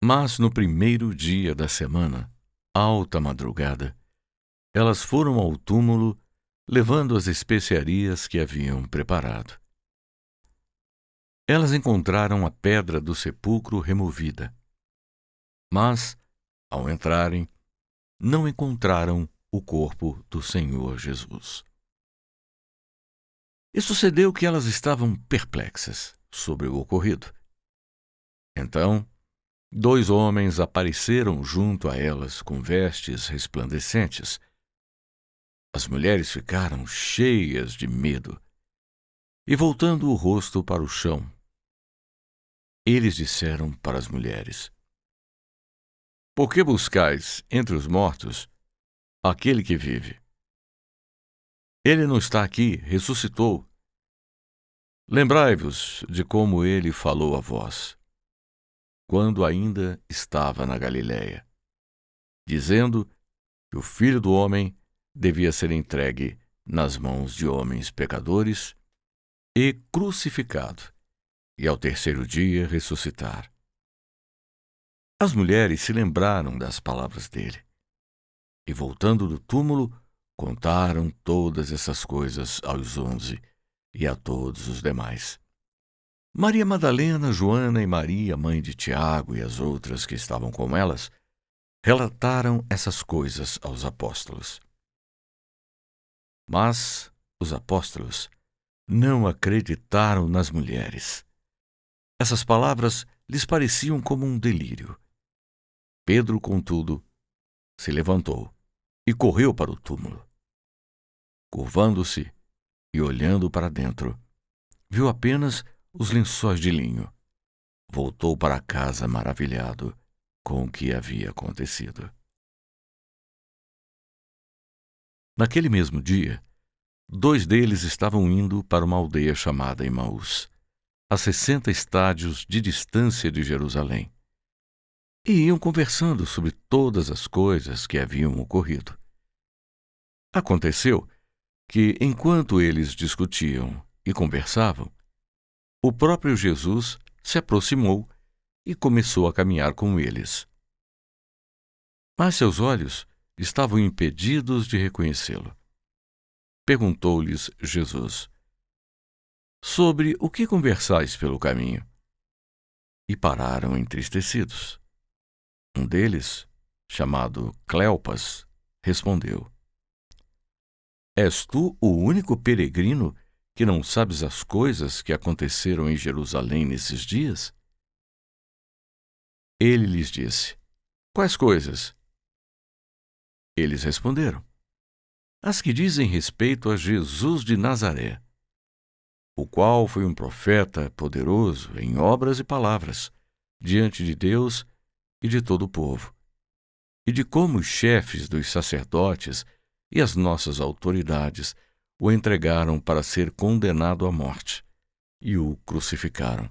Mas no primeiro dia da semana, alta madrugada, elas foram ao túmulo, levando as especiarias que haviam preparado. Elas encontraram a pedra do sepulcro removida. Mas, ao entrarem, não encontraram o corpo do Senhor Jesus. E sucedeu que elas estavam perplexas sobre o ocorrido. Então, 2 homens apareceram junto a elas com vestes resplandecentes. As mulheres ficaram cheias de medo e, voltando o rosto para o chão, eles disseram para as mulheres: Por que buscais entre os mortos aquele que vive? Ele não está aqui, ressuscitou. Lembrai-vos de como ele falou a vós, quando ainda estava na Galiléia, dizendo que o Filho do Homem devia ser entregue nas mãos de homens pecadores e crucificado, e ao terceiro dia ressuscitar. As mulheres se lembraram das palavras dele, e voltando do túmulo, contaram todas essas coisas aos 11 e a todos os demais. Maria Madalena, Joana e Maria, mãe de Tiago, e as outras que estavam com elas, relataram essas coisas aos apóstolos. Mas os apóstolos não acreditaram nas mulheres. Essas palavras lhes pareciam como um delírio. Pedro, contudo, se levantou e correu para o túmulo. Curvando-se e olhando para dentro, viu apenas os lençóis de linho. Voltou para casa maravilhado com o que havia acontecido. Naquele mesmo dia, 2 deles estavam indo para uma aldeia chamada Emaús, a 60 estádios de distância de Jerusalém, e iam conversando sobre todas as coisas que haviam ocorrido. Aconteceu que, enquanto eles discutiam e conversavam, o próprio Jesus se aproximou e começou a caminhar com eles. Mas seus olhos estavam impedidos de reconhecê-lo. Perguntou-lhes Jesus: Sobre o que conversais pelo caminho? E pararam entristecidos. Um deles, chamado Cleopas, respondeu: És tu o único peregrino que não sabes as coisas que aconteceram em Jerusalém nesses dias? Ele lhes disse: Quais coisas? Eles responderam: As que dizem respeito a Jesus de Nazaré, o qual foi um profeta poderoso em obras e palavras, diante de Deus e de todo o povo, e de como os chefes dos sacerdotes e as nossas autoridades o entregaram para ser condenado à morte, e o crucificaram.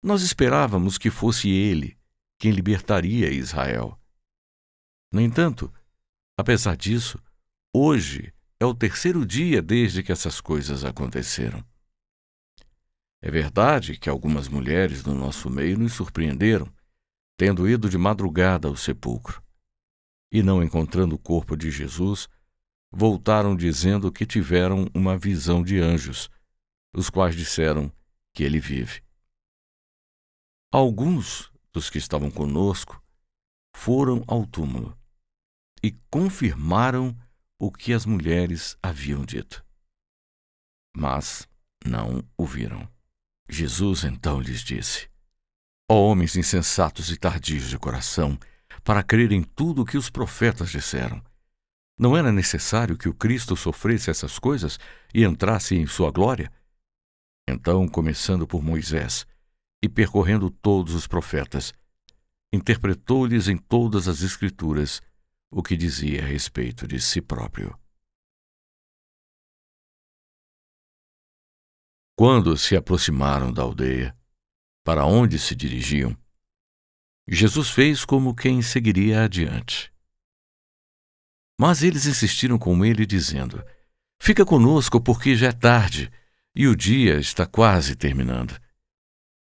Nós esperávamos que fosse ele quem libertaria Israel. No entanto, apesar disso, hoje é o 3º dia desde que essas coisas aconteceram. É verdade que algumas mulheres do nosso meio nos surpreenderam, tendo ido de madrugada ao sepulcro, e não encontrando o corpo de Jesus, voltaram dizendo que tiveram uma visão de anjos, os quais disseram que ele vive. Alguns dos que estavam conosco foram ao túmulo e confirmaram o que as mulheres haviam dito, mas não o viram. Jesus então lhes disse: Ó homens insensatos e tardios de coração, para crerem tudo o que os profetas disseram. Não era necessário que o Cristo sofresse essas coisas e entrasse em sua glória? Então, começando por Moisés e percorrendo todos os profetas, interpretou-lhes em todas as Escrituras o que dizia a respeito de si próprio. Quando se aproximaram da aldeia, para onde se dirigiam, Jesus fez como quem seguiria adiante. Mas eles insistiram com ele, dizendo: Fica conosco, porque já é tarde, e o dia está quase terminando.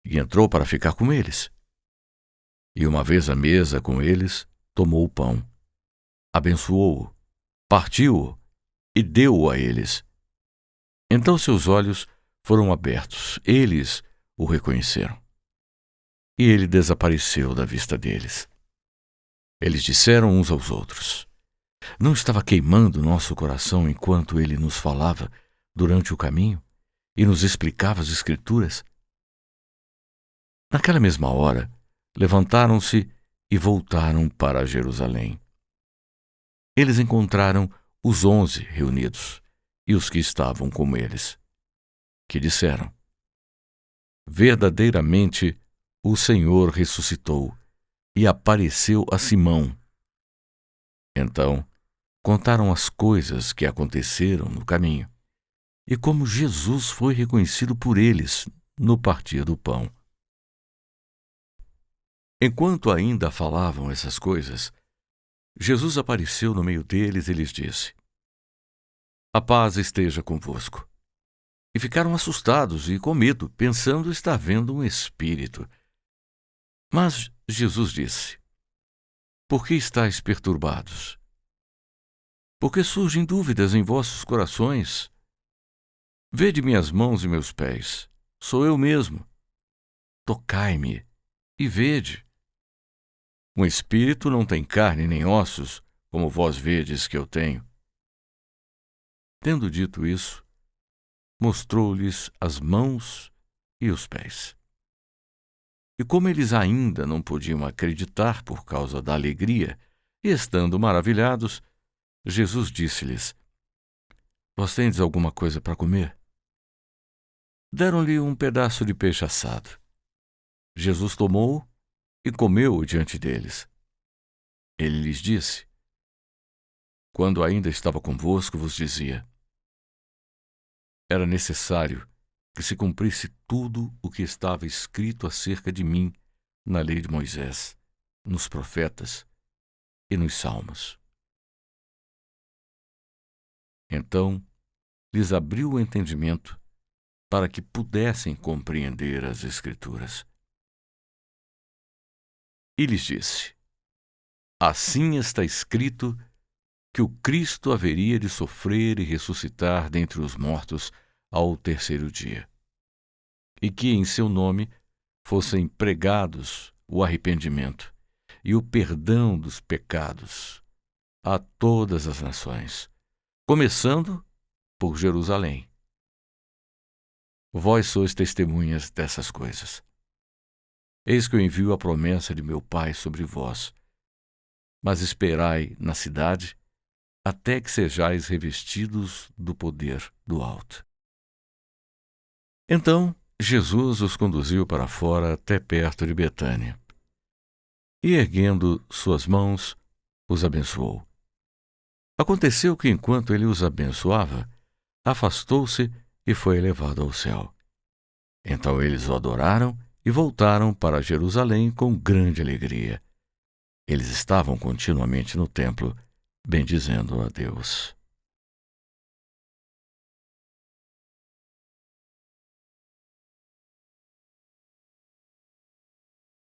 E entrou para ficar com eles. E uma vez à mesa com eles, tomou o pão, abençoou-o, partiu-o e deu-o a eles. Então seus olhos foram abertos, eles o reconheceram. E ele desapareceu da vista deles. Eles disseram uns aos outros: Não estava queimando nosso coração enquanto ele nos falava durante o caminho e nos explicava as Escrituras? Naquela mesma hora, levantaram-se e voltaram para Jerusalém. Eles encontraram os 11 reunidos e os que estavam com eles, que disseram: Verdadeiramente o Senhor ressuscitou e apareceu a Simão. Então, contaram as coisas que aconteceram no caminho e como Jesus foi reconhecido por eles no partir do pão. Enquanto ainda falavam essas coisas, Jesus apareceu no meio deles e lhes disse: A paz esteja convosco. E ficaram assustados e com medo, pensando estar vendo um espírito. Mas Jesus disse: Por que estáis perturbados? Por que surgem dúvidas em vossos corações? Vede minhas mãos e meus pés. Sou eu mesmo. Tocai-me e vede. Um espírito não tem carne nem ossos, como vós vedes que eu tenho. Tendo dito isso, mostrou-lhes as mãos e os pés. E como eles ainda não podiam acreditar por causa da alegria, e estando maravilhados, Jesus disse-lhes: Vós tendes alguma coisa para comer? Deram-lhe um pedaço de peixe assado. Jesus tomou e comeu-o diante deles. Ele lhes disse: Quando ainda estava convosco, vos dizia: Era necessário que se cumprisse tudo o que estava escrito acerca de mim na lei de Moisés, nos profetas e nos salmos. Então lhes abriu o entendimento para que pudessem compreender as Escrituras. E lhes disse: Assim está escrito que o Cristo haveria de sofrer e ressuscitar dentre os mortos ao terceiro dia, e que em seu nome fossem pregados o arrependimento e o perdão dos pecados a todas as nações, começando por Jerusalém. Vós sois testemunhas dessas coisas. Eis que eu envio a promessa de meu Pai sobre vós, mas esperai na cidade até que sejais revestidos do poder do alto. Então Jesus os conduziu para fora até perto de Betânia. E erguendo suas mãos, os abençoou. Aconteceu que, enquanto ele os abençoava, afastou-se e foi elevado ao céu. Então eles o adoraram e voltaram para Jerusalém com grande alegria. Eles estavam continuamente no templo, bendizendo a Deus.